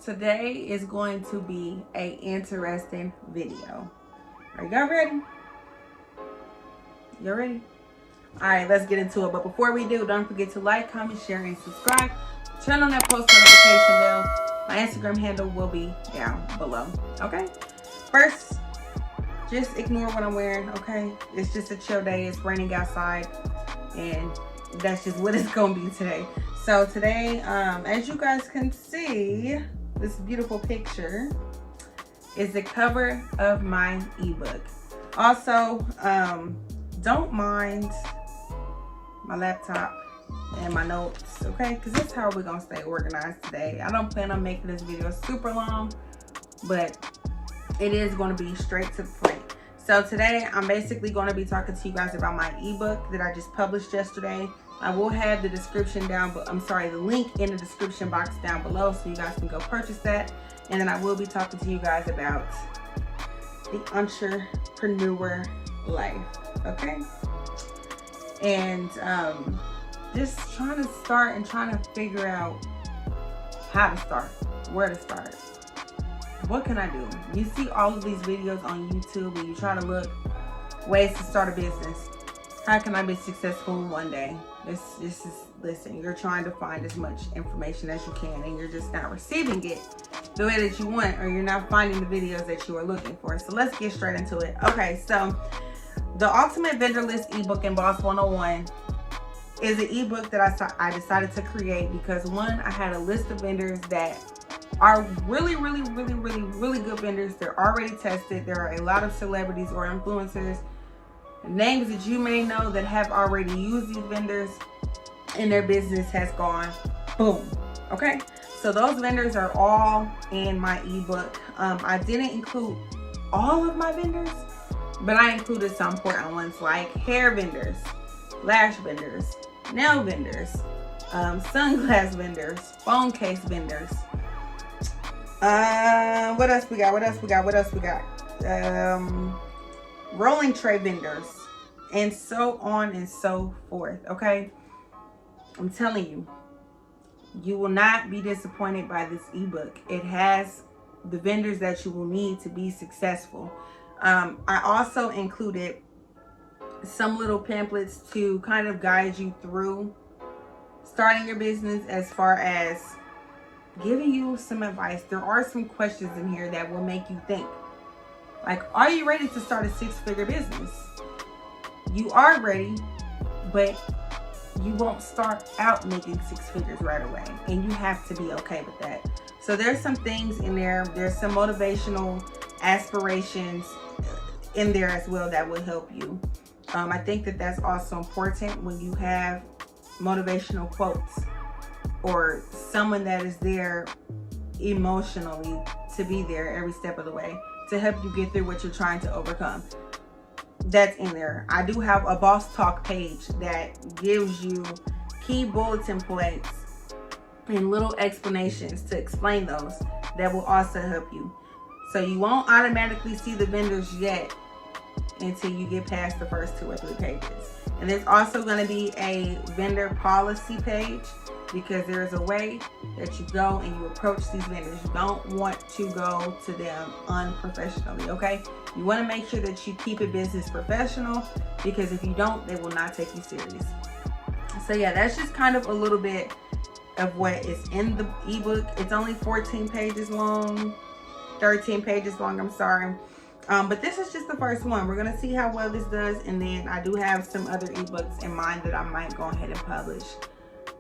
today is going to be a interesting video. Are y'all ready? You ready? All right, let's get into it. But before we do, don't forget to like, comment, share, and subscribe. Turn on that post notification bell. My Instagram handle will be down below. Okay. First, just ignore what I'm wearing. Okay. It's just a chill day. It's raining outside, and that's just what it's gonna be today. So today, as you guys can see, this beautiful picture is the cover of my ebook. Also, don't mind my laptop and my notes, okay? Because that's how we're gonna stay organized today. I don't plan on making this video super long, but it is gonna be straight to the point. So today, I'm basically gonna be talking to you guys about my ebook that I just published yesterday. I will have the description down, but the link in the description box down below so you guys can go purchase that. And then I will be talking to you guys about the entrepreneur life, okay? And just trying to start and trying to figure out how to start, where to start. What can I do? You see all of these videos on YouTube and you try to look ways to start a business. How can I be successful in one day? Listen, you're trying to find as much information as you can and you're just not receiving it the way that you want, or you're not finding the videos that you are looking for. So let's get straight into it. Okay, so the Ultimate Vendor List ebook in Boss 101 is an ebook that I decided to create because, one, I had a list of vendors that are really good vendors. They're already tested. There are a lot of celebrities or influencers, names that you may know, that have already used these vendors and their business has gone boom. Okay, so those vendors are all in my ebook. I didn't include all of my vendors, but I included some important ones like hair vendors, lash vendors, nail vendors, sunglass vendors, phone case vendors. What else we got? Rolling tray vendors, and so on and so forth. Okay, I'm telling you, you will not be disappointed by this ebook. It has the vendors that you will need to be successful. I also included some little pamphlets to kind of guide you through starting your business, as far as giving you some advice. There are some questions in here that will make you think. Like, are you ready to start a six-figure business? You are ready, but you won't start out making six figures right away. And you have to be okay with that. So there's some things in there. There's some motivational aspirations in there as well that will help you. I think that that's also important when you have motivational quotes or someone that is there emotionally to be there every step of the way to help you get through what you're trying to overcome. That's in there. I do have a Boss Talk page that gives you key bulletin points and little explanations to explain those that will also help you. So you won't automatically see the vendors yet until you get past the first 2 or 3 pages. And there's also going to be a vendor policy page, because there is a way that you go and you approach these vendors. You don't want to go to them unprofessionally, okay? You want to make sure that you keep it business professional, because if you don't, they will not take you serious. So yeah, that's just kind of a little bit of what is in the ebook. It's only 14 pages long, 13 pages long, I'm sorry. But this is just the first one. We're going to see how well this does, and then I do have some other ebooks in mind that I might go ahead and publish,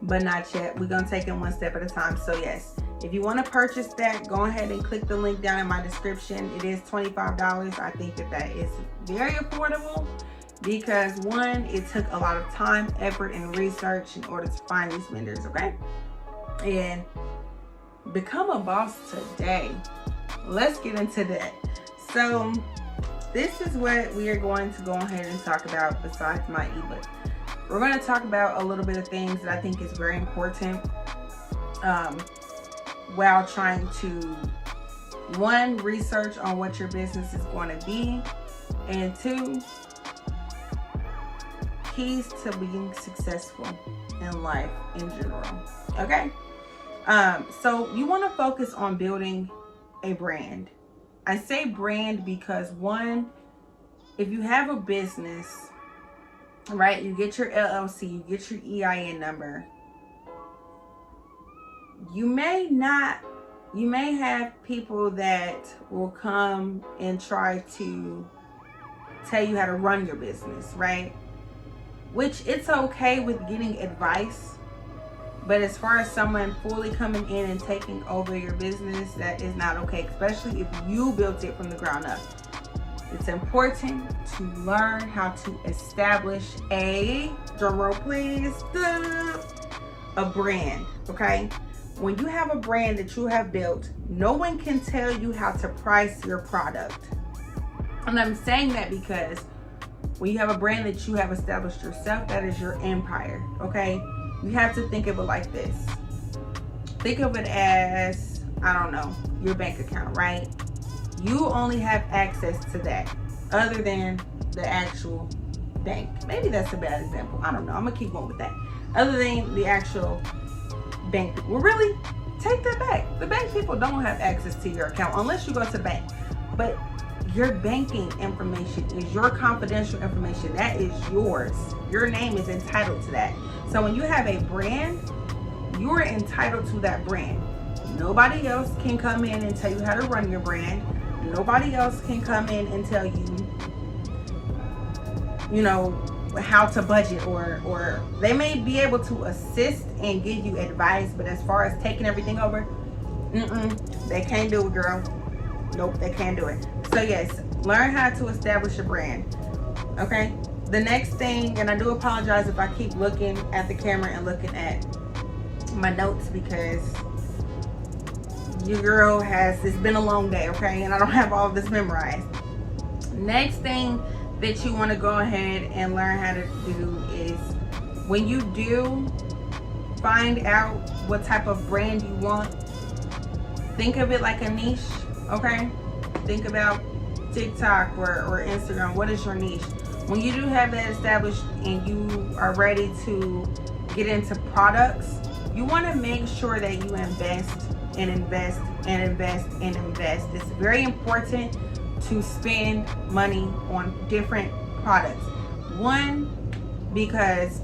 but not yet. We're going to take it one step at a time. So yes, if you want to purchase that, go ahead and click the link down in my description. It is $25. I think that is very affordable because, one, it took a lot of time, effort, and research in order to find these vendors, okay? And become a boss today. Let's get into that. So this is what we are going to go ahead and talk about besides my ebook. We're going to talk about a little bit of things that I think is very important while trying to, one, research on what your business is going to be, and 2, keys to being successful in life in general. Okay? So you want to focus on building a brand. I say brand because, one, if you have a business, right, you get your LLC, you get your EIN number, you may have people that will come and try to tell you how to run your business, right? Which, it's okay with getting advice, but as far as someone fully coming in and taking over your business, that is not okay, especially if you built it from the ground up. It's important to learn how to establish a, drum roll please, a brand, okay? When you have a brand that you have built, no one can tell you how to price your product. And I'm saying that because when you have a brand that you have established yourself, that is your empire, okay? You have to think of it like this. Think of it as, I don't know, your bank account, right? You only have access to that other than the actual bank. Maybe that's a bad example. I don't know. I'm going to keep going with that. Other than the actual bank. Well, really, take that back. The bank people don't have access to your account unless you go to the bank. But your banking information is your confidential information. That is yours. Your name is entitled to that. So when you have a brand, you're entitled to that brand. Nobody else can come in and tell you how to run your brand. Nobody else can come in and tell you, you know, how to budget, or they may be able to assist and give you advice, but as far as taking everything over, they can't do it, girl. Nope, they can't do it. So yes, learn how to establish a brand. Okay. The next thing, and I do apologize if I keep looking at the camera and looking at my notes because your girl it's been a long day, okay? And I don't have all of this memorized. Next thing that you want to go ahead and learn how to do is, when you do find out what type of brand you want, think of it like a niche, okay? Think about TikTok or Instagram. What is your niche? When you do have that established and you are ready to get into products, you want to make sure that you invest and invest and invest and invest. It's very important to spend money on different products. One, because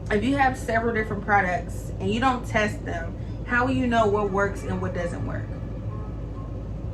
if you have several different products and you don't test them, how will you know what works and what doesn't work?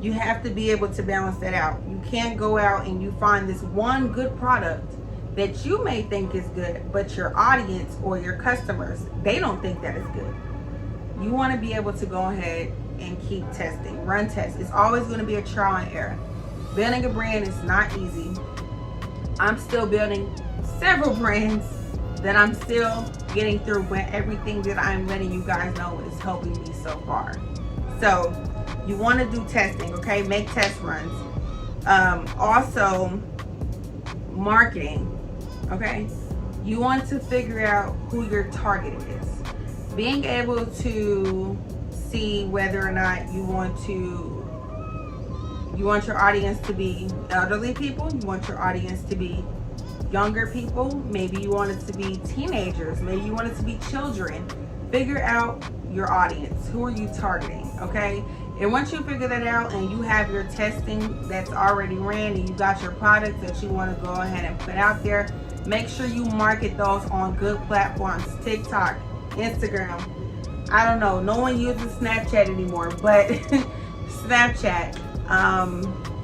You have to be able to balance that out. You can't go out and you find this one good product that you may think is good, but your audience or your customers, they don't think that is good. You want to be able to go ahead and keep testing, run tests. It's always going to be a trial and error. Building a brand is not easy. I'm still building several brands that I'm still getting through, but everything that I'm letting you guys know is helping me so far. So you want to do testing, okay? Make test runs. Also, marketing, okay? You want to figure out who your target is. Being able to see whether or not you want your audience to be elderly people, you want your audience to be younger people, maybe you want it to be teenagers, maybe you want it to be children. Figure out your audience. Who are you targeting, okay? And once you figure that out and you have your testing that's already ran and you got your products that you want to go ahead and put out there, make sure you market those on good platforms. TikTok, Instagram, I don't know, no one uses Snapchat anymore, but Snapchat,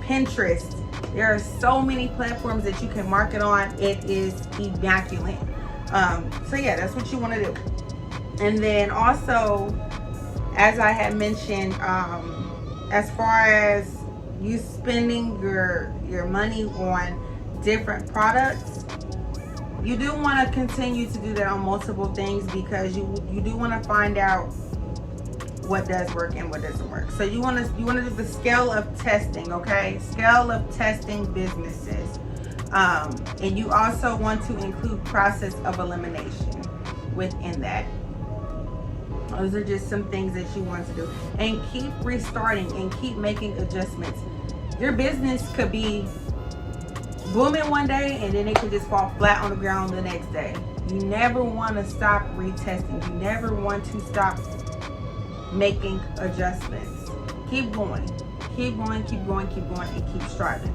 Pinterest, there are so many platforms that you can market on. It is immaculate. So yeah, that's what you want to do. And then also, as I had mentioned, as far as you spending your money on different products, you do want to continue to do that on multiple things, because you do want to find out what does work and what doesn't work. So you want to do the scale of testing, okay? Scale of testing businesses. And you also want to include process of elimination within that. Those are just some things that you want to do. And keep restarting and keep making adjustments. Your business could be booming one day and then it could just fall flat on the ground the next day. You never want to stop retesting. You never want to stop making adjustments. Keep going, keep going, keep going, keep going, and keep striving.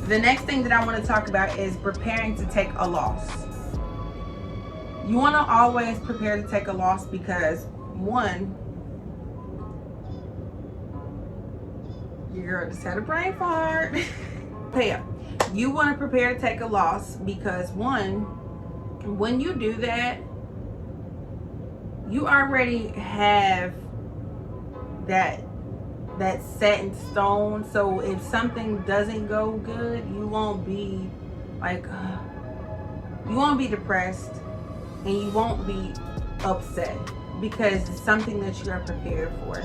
The next thing that I want to talk about is preparing to take a loss. You want to always prepare to take a loss because, one, your girl just had a brain fart. Yeah, you want to prepare to take a loss because, one, when you do that, you already have that set in stone. So if something doesn't go good, you won't be like, you won't be depressed and you won't be upset because it's something that you are prepared for.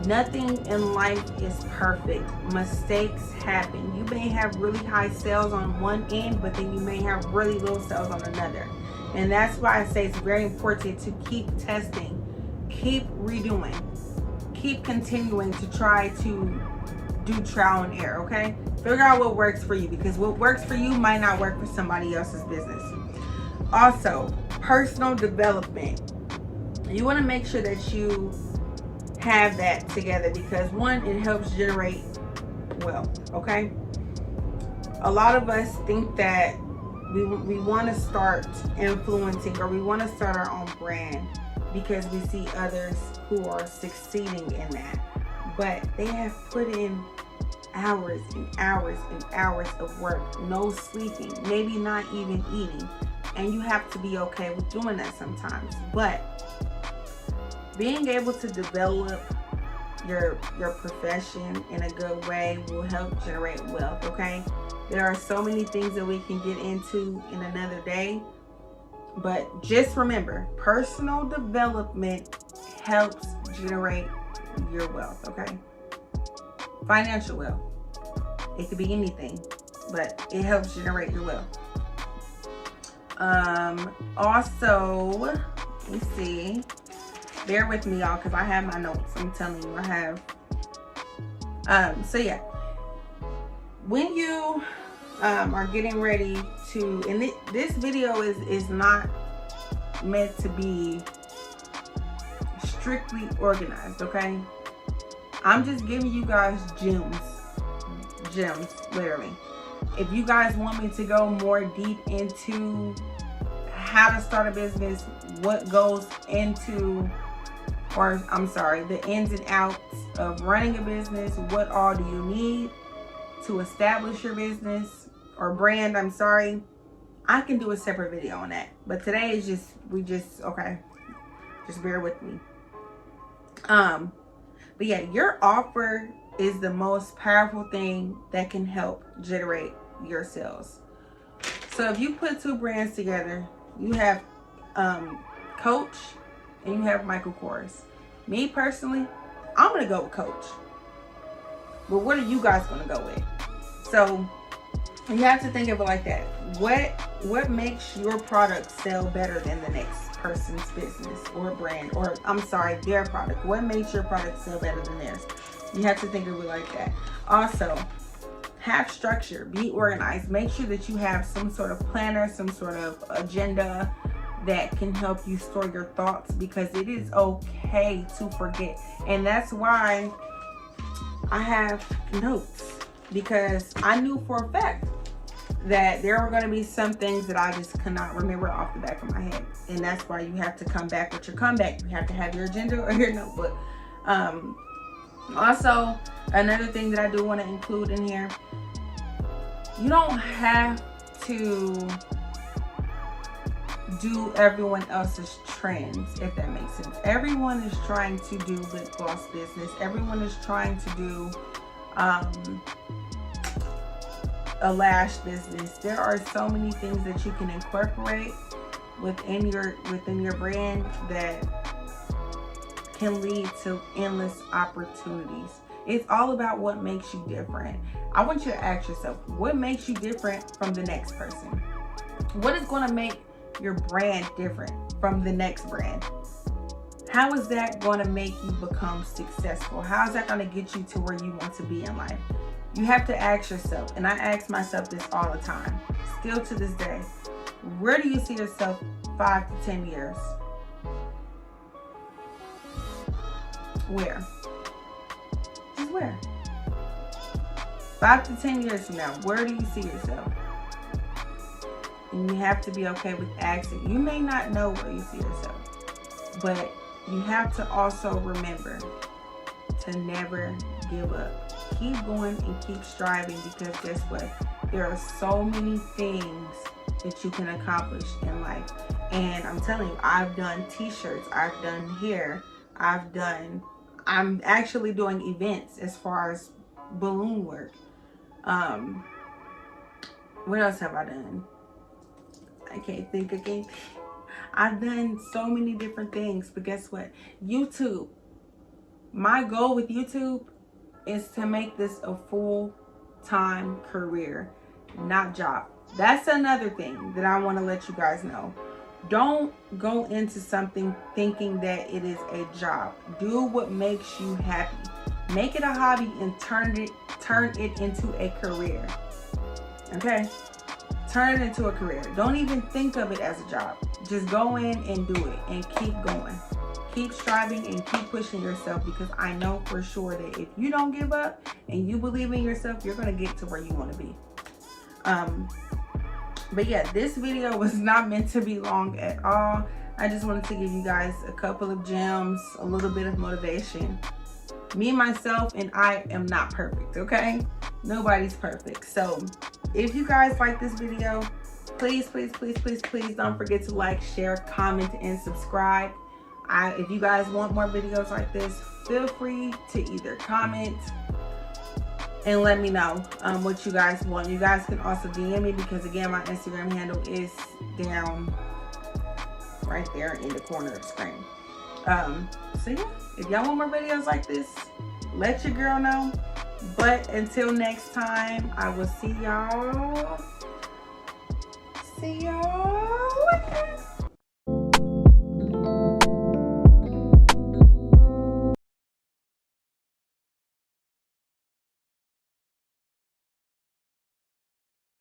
Nothing in life is perfect. Mistakes happen. You may have really high sales on one end, but then you may have really low sales on another. And that's why I say it's very important to keep testing, keep redoing, keep continuing to try to do trial and error, okay? Figure out what works for you, because what works for you might not work for somebody else's business. Also, personal development. You want to make sure that you have that together because, one, it helps generate wealth, okay? A lot of us think that we want to start influencing, or we want to start our own brand because we see others who are succeeding in that, but they have put in hours and hours and hours of work, no sleeping, maybe not even eating, and you have to be okay with doing that sometimes. But being able to develop your profession in a good way will help generate wealth, okay? There are so many things that we can get into in another day, but just remember, personal development helps generate your wealth, okay? Financial wealth. It could be anything, but it helps generate your wealth. Also, let me see. Bear with me, y'all, because I have my notes. I'm telling you, I have. So yeah, when you are getting ready to, and this video is not meant to be strictly organized, okay? I'm just giving you guys gems, literally. If you guys want me to go more deep into how to start a business, what goes into, or I'm sorry, the ins and outs of running a business, what all do you need to establish your business or brand, I'm sorry, I can do a separate video on that. But today is okay, just bear with me. But yeah, your offer is the most powerful thing that can help generate your sales. So if you put two brands together, you have Coach and you have Michael Kors. Me personally, I'm gonna go with Coach. But what are you guys gonna go with? So you have to think of it like that. What makes your product sell better than the next person's business or brand, or I'm sorry, their product? What makes your product sell better than theirs? You have to think of it like that. Also, have structure, be organized. Make sure that you have some sort of planner, some sort of agenda that can help you store your thoughts, because it is okay to forget. And that's why I have notes, because I knew for a fact that there were going to be some things that I just could not remember off the back of my head. And that's why you have to come back with your comeback. You have to have your agenda or your notebook. Also, another thing that I do want to include in here, you don't have to do everyone else's trends, if that makes sense. Everyone is trying to do lip gloss business. Everyone is trying to do a lash business. There are so many things that you can incorporate within your brand that can lead to endless opportunities. It's all about what makes you different. I want you to ask yourself, what makes you different from the next person? What is going to make your brand different from the next brand? How is that going to make you become successful? How is that going to get you to where you want to be in life? You have to ask yourself, and I ask myself this all the time, still to this day, where do you see yourself 5 to 10 years? Where? Just where? 5 to 10 years from now, where do you see yourself? And you have to be okay with asking. You may not know where you see yourself, but you have to also remember to never give up. Keep going and keep striving, because guess what? There are so many things that you can accomplish in life. And I'm telling you, I've done t-shirts, I've done hair, I'm actually doing events as far as balloon work. What else have I done? I can't think. I've done so many different things, but guess what? YouTube. My goal with YouTube is to make this a full-time career, not job. That's another thing that I want to let you guys know. Don't go into something thinking that it is a job. Do what makes you happy. Make it a hobby and turn it into a career. Okay? Turn it into a career. Don't even think of it as a job. Just go in and do it and keep going. Keep striving and keep pushing yourself, because I know for sure that if you don't give up and you believe in yourself, you're going to get to where you want to be. But yeah, this video was not meant to be long at all. I just wanted to give you guys a couple of gems, a little bit of motivation. Me, myself, and I am not perfect, okay? Nobody's perfect. So if you guys like this video, please don't forget to like, share, comment, and subscribe. If you guys want more videos like this, feel free to either comment and let me know what you guys want. You guys can also DM me, because again, my Instagram handle is down right there in the corner of the screen. So yeah, if y'all want more videos like this, let your girl know. But until next time, I will see y'all. See y'all later.